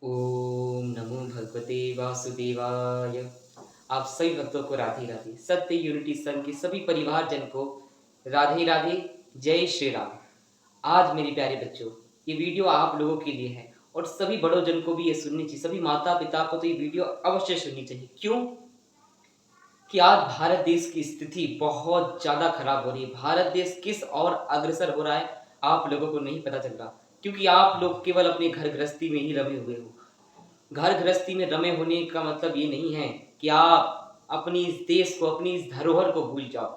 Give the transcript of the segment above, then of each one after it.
ओम नमो भगवते वासुदेवाय। आप सभी भक्तों को राधे राधे। सत्य यूनिटी संघ के सभी परिवारजन को राधे राधे। जय श्री राम। आज मेरे प्यारे बच्चों, ये वीडियो आप लोगों के लिए है और सभी बड़ों जन को भी ये सुननी चाहिए। सभी माता पिता को तो ये वीडियो अवश्य सुननी चाहिए। क्यों कि आज भारत देश की स्थिति बहुत ज़्यादा खराब हो रही है। भारत देश किस और अग्रसर हो रहा है आप लोगों को नहीं पता चल रहा, क्योंकि आप लोग केवल अपने घर गृहस्थी में ही रमे हुए हो। घर गृहस्थी में रमे होने का मतलब ये नहीं है कि आप अपनी इस देश को, अपनी इस धरोहर को भूल जाओ।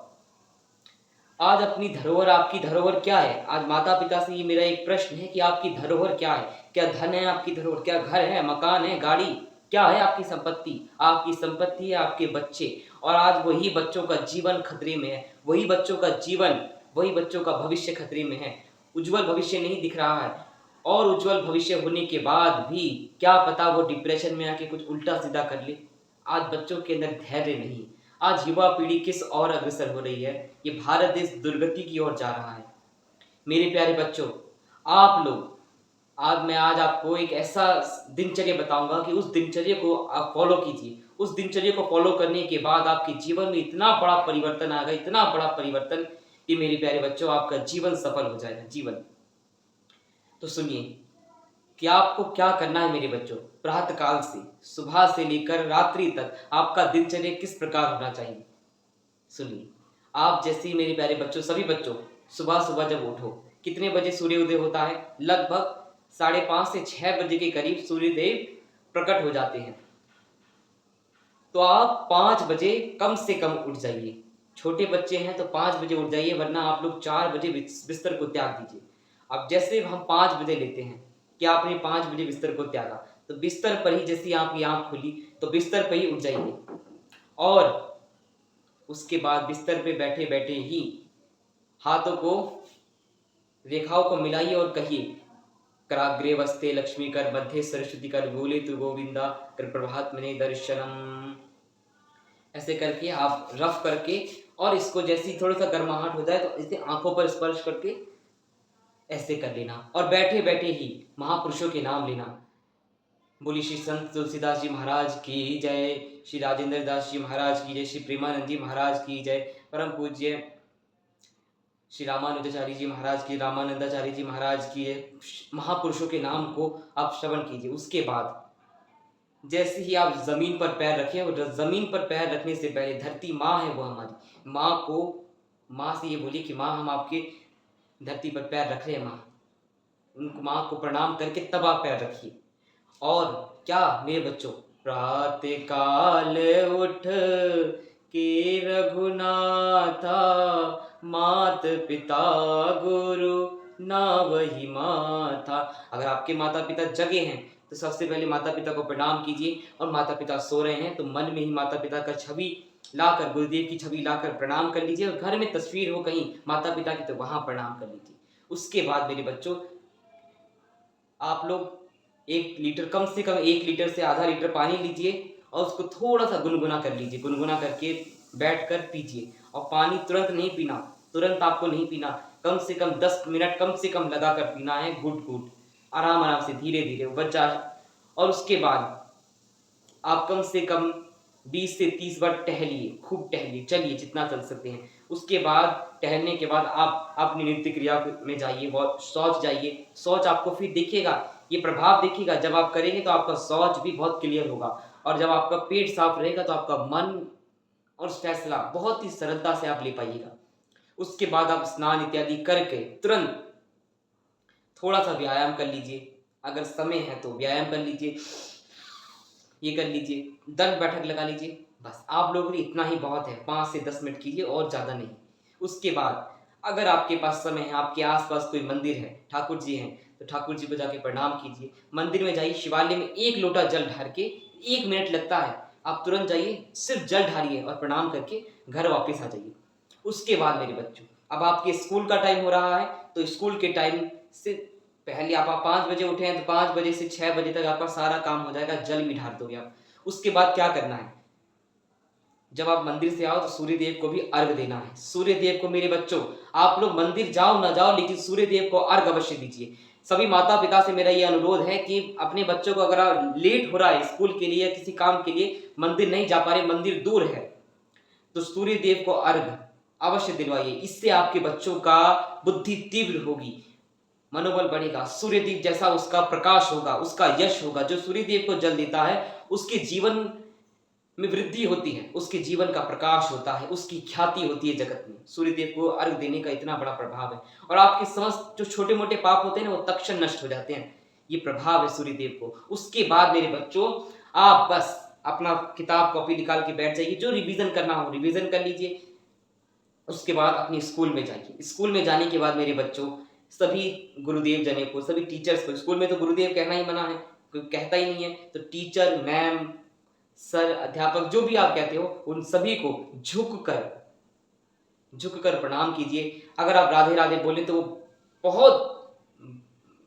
आज अपनी धरोहर, आपकी धरोहर क्या है? आज माता पिता से ये मेरा एक प्रश्न है कि आपकी धरोहर क्या है? क्या धन है आपकी धरोहर? क्या घर है, मकान है, गाड़ी? क्या है आपकी संपत्ति? आपकी संपत्ति है आपके बच्चे। और आज वही बच्चों का जीवन खतरे में है, वही बच्चों का जीवन, वही बच्चों का भविष्य खतरे में है। उज्जवल भविष्य नहीं दिख रहा है, और उज्जवल भविष्य होने के बाद भी क्या पता वो डिप्रेशन में आके कुछ उल्टा सीधा कर ले। आज बच्चों के अंदर धैर्य नहीं। आज युवा पीढ़ी किस और अग्रसर हो रही है, ये भारत देश दुर्गति की ओर जा रहा है। मेरे प्यारे बच्चों, आप लोग, आज आपको एक ऐसा दिनचर्या बताऊंगा कि उस दिनचर्या को आप फॉलो कीजिए। उस दिनचर्या को फॉलो करने के बाद आपके जीवन में इतना बड़ा परिवर्तन आएगा, इतना बड़ा परिवर्तन कि मेरे प्यारे बच्चों आपका जीवन सफल हो जाएगा। जीवन तो सुनिए कि आपको क्या करना है मेरे बच्चों। प्रातः काल से, सुबह से लेकर रात्रि तक आपका दिनचर्या किस प्रकार होना चाहिए, सुनिए। आप जैसे ही मेरे प्यारे बच्चों, सभी बच्चों, सुबह सुबह जब उठो, कितने बजे सूर्योदय होता है? लगभग 5:30 से 6 बजे के करीब सूर्यदेव प्रकट हो जाते हैं। तो आप 5 बजे कम से कम उठ जाइए। छोटे बच्चे हैं तो 5 बजे उठ जाइए, वरना आप लोग 4 बजे बिस्तर को त्याग दीजिए। अब जैसे हम 5 बजे लेते हैं कि आपने 5 बजे बिस्तर को त्यागा, तो बिस्तर पर ही जैसी आपकी आंख खुली तो बिस्तर पर ही उठ जाइए। और उसके बाद बिस्तर पे बैठे बैठे ही हाथों को, रेखाओं को मिलाइए और कहिए, कराग्रे वस्ते लक्ष्मी कर, मध्य सरस्वती कर, बोले तू गोविंदा कर, प्रभात मने दर्शनम। ऐसे करके आप रफ करके, और इसको जैसे ही थोड़ा सा गर्माहट हो जाए तो इसे आंखों पर स्पर्श करके ऐसे कर लेना, और बैठे बैठे ही महापुरुषों के नाम लेना। बोली श्री संत तुलसीदास जी महाराज की जय, श्री राजेंद्र दास जी महाराज की जय, श्री प्रेमानंद जी महाराज की जय, परम पूज्य श्री रामानुजाचार्य जी महाराज की, रामानंदाचार्य जी महाराज की। महापुरुषों के नाम को आप श्रवण कीजिए। उसके बाद जैसे ही आप जमीन पर पैर रखें, और जमीन पर पैर रखने से पहले धरती माँ है, वो हमारी माँ को, माँ से ये बोलिए कि माँ हम आपके धरती पर पैर रख रहे हैं माँ। उनको, माँ को प्रणाम करके तब आप पैर रखिए। और क्या मेरे बच्चों, प्रातः काल उठ के रघुनाथा, मात पिता गुरु ना वही माथा। अगर आपके माता पिता जगे हैं तो सबसे पहले माता पिता को प्रणाम कीजिए, और माता पिता सो रहे हैं तो मन में ही माता पिता का छवि लाकर, गुरुदेव की छवि लाकर प्रणाम कर लीजिए। और घर में तस्वीर हो कहीं माता पिता की तो वहां प्रणाम कर लीजिए। उसके बाद मेरे बच्चों, आप लोग 1 लीटर, कम से कम 1 लीटर से आधा लीटर पानी लीजिए, और उसको थोड़ा सा गुनगुना कर लीजिए। गुनगुना करके बैठ कर पीजिए। और पानी तुरंत नहीं पीना, तुरंत आपको नहीं पीना, कम से कम 10 मिनट कम से कम लगा कर पीना है, घुट घुट, आराम आराम से, धीरे धीरे बच्चा। और उसके बाद आप कम से कम 20 से 30 बार टहलिए, खूब टहलिए, चलिए जितना चल सकते हैं। उसके बाद, टहलने के बाद आप अपनी नित्य क्रिया में जाइए, बहुत शौच जाइए। शौच आपको फिर दिखेगा, ये प्रभाव दिखेगा, जब आप करेंगे तो आपका शौच भी बहुत क्लियर होगा। और जब आपका पेट साफ रहेगा तो आपका मन और फैसला बहुत ही सरलता से आप ले पाइएगा। उसके बाद आप स्नान इत्यादि करके तुरंत थोड़ा सा व्यायाम कर लीजिए। अगर समय है तो व्यायाम कर लीजिए, ये कर लीजिए, दंड बैठक लगा लीजिए। बस आप लोगों के लिए इतना ही बहुत है, 5 से 10 मिनट कीजिए और ज़्यादा नहीं। उसके बाद अगर आपके पास समय है, आपके आसपास कोई मंदिर है, ठाकुर जी हैं, तो ठाकुर जी को जाके प्रणाम कीजिए। मंदिर में जाइए, शिवालय में 1 लोटा जल ढार के, 1 मिनट लगता है, आप तुरंत जाइए, सिर्फ जल ढारिए और प्रणाम करके घर वापस आ जाइए। उसके बाद मेरे बच्चों, अब आपके स्कूल का टाइम हो रहा है, तो स्कूल के टाइम से पहले आप 5 बजे उठे हैं तो 5 बजे से 6 बजे तक आपका सारा काम हो जाएगा, जल भी ढार दोगे आप। उसके बाद क्या करना है, जब आप मंदिर से आओ तो सूर्य देव को भी अर्घ देना है। सूर्य देव को मेरे बच्चों, आप लोग मंदिर जाओ ना जाओ, लेकिन सूर्य देव को अर्घ अवश्य दीजिए। सभी माता पिता से मेरा ये अनुरोध है कि अपने बच्चों को, अगर लेट हो रहा है स्कूल के लिए या किसी काम के लिए, मंदिर नहीं जा पा रहे, मंदिर दूर है, तो सूर्य देव को अर्घ अवश्य दिलवाइए। इससे आपके बच्चों का बुद्धि तीव्र होगी, मनोबल बढ़ेगा, सूर्य देव जैसा उसका प्रकाश होगा, उसका यश होगा। जो सूर्य देव को जल देता है उसके जीवन में वृद्धि होती है, उसके जीवन का प्रकाश होता है, उसकी ख्याति होती है जगत में। सूर्य देव को अर्घ देने का इतना बड़ा प्रभाव है, और आपके समस्त जो छोटे मोटे पाप होते हैं ना, वो तत्क्षण नष्ट हो जाते हैं। ये प्रभाव है सूर्य देव को। उसके बाद मेरे बच्चों, आप बस अपना किताब कॉपी निकाल के बैठ जाइए, जो रिवीजन करना हो रिवीजन कर लीजिए। उसके बाद अपने स्कूल में जाइए। स्कूल में जाने के बाद मेरे बच्चों, सभी गुरुदेव जने को, सभी टीचर्स को, स्कूल में तो गुरुदेव कहना ही मना है, कोई कहता ही नहीं है, तो टीचर, मैम, सर, अध्यापक, जो भी आप कहते हो, उन सभी को झुककर प्रणाम कीजिए। अगर आप राधे राधे बोले तो वो बहुत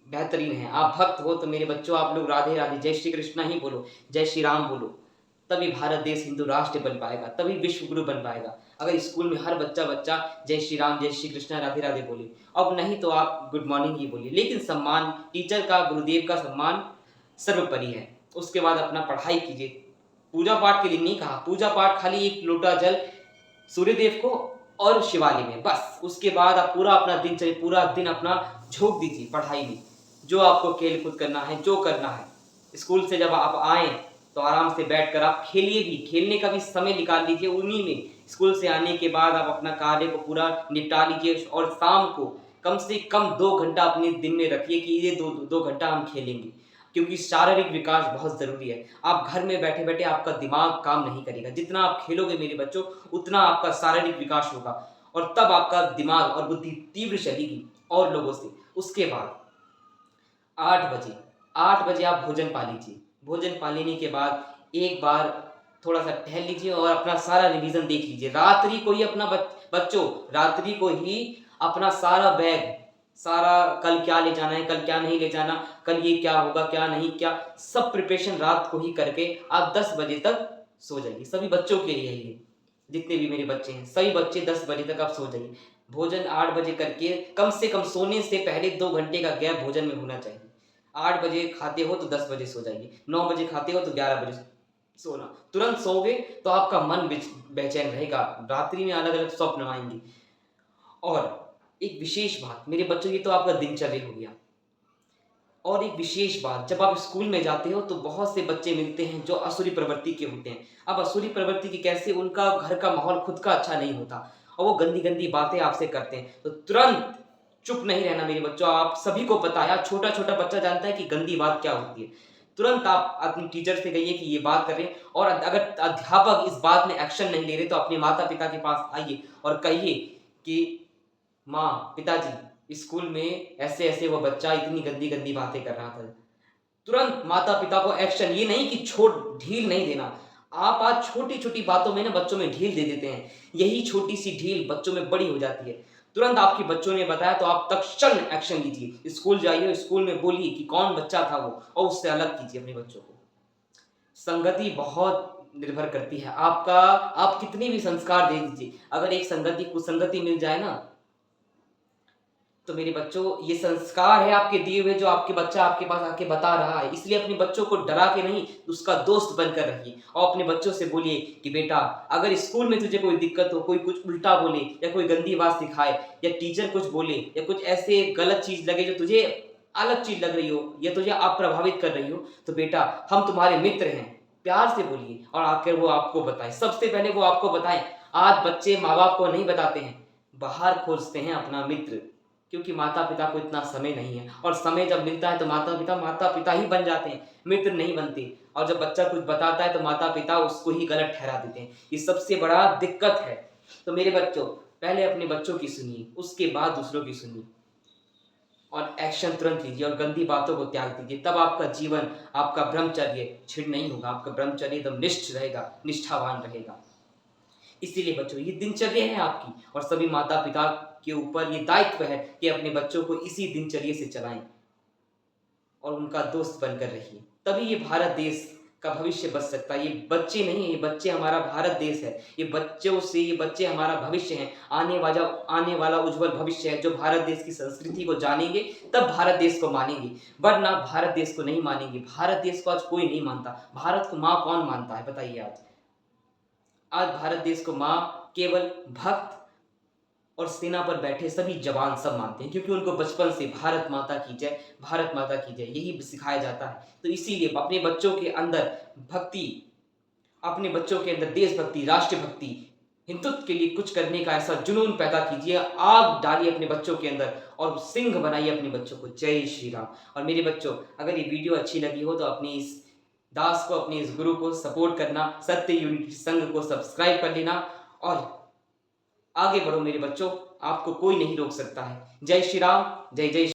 बेहतरीन है। आप भक्त हो तो मेरे बच्चों, आप लोग राधे राधे, जय श्री कृष्णा ही बोलो, जय श्री राम बोलो, तभी भारत देश हिंदू राष्ट्र बन पाएगा, तभी विश्व गुरु बन पाएगा। अगर स्कूल में हर बच्चा जय श्री राम, जय श्री कृष्णा, राधे राधे बोले, अब नहीं तो आप गुड मॉर्निंग ही बोलिए, लेकिन सम्मान, टीचर का, गुरुदेव का सम्मान सर्वोपरि है। उसके बाद अपना पढ़ाई कीजिए। पूजा पाठ के लिए नहीं कहा, पूजा पाठ खाली एक लोटा जल सूर्यदेव को और शिवालय में, बस। उसके बाद आप पूरा अपना दिनचर्या, पूरा दिन अपना झोंक दीजिए पढ़ाई में। जो आपको खेल कूद करना है, जो करना है, स्कूल से जब आप आए तो आराम से बैठकर आप खेलिए भी, खेलने का भी समय निकाल लीजिए उन्हीं में। स्कूल से आने के बाद आप अपना कार्य को पूरा निपटा लीजिए, और शाम को कम से कम 2 घंटा अपने दिन में रखिए कि ये 2 घंटा हम खेलेंगे, क्योंकि शारीरिक विकास बहुत ज़रूरी है। आप घर में बैठे बैठे आपका दिमाग काम नहीं करेगा। जितना आप खेलोगे मेरे बच्चों, उतना आपका शारीरिक विकास होगा, और तब आपका दिमाग और बुद्धि तीव्र चलेगी और लोगों से। उसके बाद 8 बजे आप भोजन पा लीजिए। भोजन पा लेने के बाद एक बार थोड़ा सा टहल लीजिए और अपना सारा रिवीजन देख लीजिए। रात्रि को ही अपना बच्चों, रात्रि को ही अपना सारा बैग, सारा कल क्या ले जाना है, कल क्या नहीं ले जाना, कल ये क्या होगा, क्या नहीं, क्या, सब प्रिपरेशन रात को ही करके आप 10 बजे तक सो जाइए। सभी बच्चों के लिए ये, जितने भी मेरे बच्चे हैं, सभी बच्चे 10 बजे तक आप सो जाइए। भोजन 8 बजे करके, कम से कम सोने से पहले 2 घंटे का गैप भोजन में होना चाहिए। 8 बजे खाते हो तो 10 बजे सो जाइए, 9 बजे खाते हो तो 11 बजे सोना। तुरंत सोओगे तो आपका मन बेचैन रहेगा, रात्रि में अलग अलग स्वप्न आएंगे। और एक विशेष बात मेरे बच्चों, ये तो आपका दिनचर्या हो गया, और एक विशेष बात, जब आप स्कूल में जाते हो तो बहुत से बच्चे मिलते हैं जो असुरी प्रवृत्ति के होते हैं। अब असुरी प्रवृत्ति की कैसे, उनका घर का माहौल खुद का अच्छा नहीं होता, और वो गंदी गंदी बातें आपसे करते हैं, तो तुरंत चुप नहीं रहना मेरे बच्चों। आप सभी को पता है, छोटा छोटा बच्चा जानता है कि गंदी बात क्या होती है। तुरंत आप अपनी टीचर से कहिए कि ये बात कर रहे हैं, और अगर अध्यापक इस बात में एक्शन नहीं ले रहे तो अपने माता पिता के पास आइए और कहिए कि माँ, पिताजी, स्कूल में ऐसे ऐसे वो बच्चा इतनी गंदी गंदी बातें कर रहा था। तुरंत माता पिता को एक्शन, ये नहीं कि ढील नहीं देना। आप आज छोटी छोटी बातों में ना बच्चों में ढील दे देते हैं, यही छोटी सी ढील बच्चों में बड़ी हो जाती है। तुरंत आपके बच्चों ने बताया तो आप तत्क्षण एक्शन लीजिए। स्कूल जाइए, स्कूल में बोलिए कि कौन बच्चा था वो, और उससे अलग कीजिए अपने बच्चों को। संगति बहुत निर्भर करती है आपका, आप कितने भी संस्कार दे दीजिए, अगर एक संगति कुसंगति मिल जाए ना, तो मेरे बच्चों, ये संस्कार है आपके दिए हुए, जो आपके बच्चा आपके पास आके बता रहा है। इसलिए अपने बच्चों को डरा के नहीं, उसका दोस्त बनकर रहिए, और अपने बच्चों से बोलिए कि बेटा, अगर स्कूल में तुझे कोई दिक्कत हो, कोई कुछ उल्टा बोले या कोई गंदी बात सिखाए, या टीचर कुछ बोले, या कुछ ऐसे गलत चीज लगे जो तुझे अलग चीज लग रही हो या तुझे अप्रभावित कर रही हो, तो बेटा हम तुम्हारे मित्र हैं, प्यार से बोलिए, और आकर वो आपको बताए। सबसे पहले वो आपको बताए। आज बच्चे माँ बाप को नहीं बताते हैं, बाहर खोजते हैं अपना मित्र, क्योंकि माता पिता को इतना समय नहीं है, और समय जब मिलता है तो माता पिता ही बन जाते हैं, मित्र नहीं बनते। और जब बच्चा कुछ बताता है तो माता पिता उसको ही गलत ठहरा देते हैं। ये सबसे बड़ा दिक्कत है। तो मेरे बच्चों, पहले अपने बच्चों की सुनिए, उसके बाद दूसरों की सुनिए, और एक्शन तुरंत लीजिए, और गंदी बातों को त्याग दीजिए। तब आपका जीवन, आपका ब्रह्मचर्य छिड़ नहीं होगा, आपका ब्रह्मचर्य एकदम निष्ठ रहेगा, निष्ठावान रहेगा। इसीलिए बच्चों, ये दिनचर्या है आपकी, और सभी माता पिता के ऊपर ये दायित्व है कि अपने बच्चों को इसी दिनचर्या से चलाएं और उनका दोस्त बनकर रहिए। तभी ये भारत देश का भविष्य बच सकता है। ये बच्चे नहीं है, ये बच्चे हमारा भारत देश है। ये बच्चों से, ये बच्चे हमारा भविष्य हैं। आने वाला उज्जवल भविष्य है। जो भारत देश की संस्कृति को जानेंगे तब भारत देश को मानेंगे, वरना भारत देश को नहीं मानेंगे। भारत देश को आज कोई नहीं मानता। भारत को माँ कौन मानता है बताइए आज? आज भारत देश को माँ केवल भक्त और सेना पर बैठे सभी जवान सब मानते हैं, क्योंकि उनको बचपन से भारत माता की जय, भारत माता की जय यही सिखाया जाता है। तो इसीलिए अपने बच्चों के अंदर भक्ति, अपने बच्चों के अंदर देशभक्ति, राष्ट्रभक्ति, हिंदुत्व के लिए कुछ करने का ऐसा जुनून पैदा कीजिए, आग डालिए अपने बच्चों के अंदर और सिंह बनाइए अपने बच्चों को। जय श्री राम। और मेरे बच्चों, अगर ये वीडियो अच्छी लगी हो तो अपने इस दास को, अपने इस गुरु को सपोर्ट करना, सत्य यूनिटी संघ को सब्सक्राइब कर लेना और आगे बढ़ो मेरे बच्चों, आपको कोई नहीं रोक सकता है। जय श्री राम, जय जय।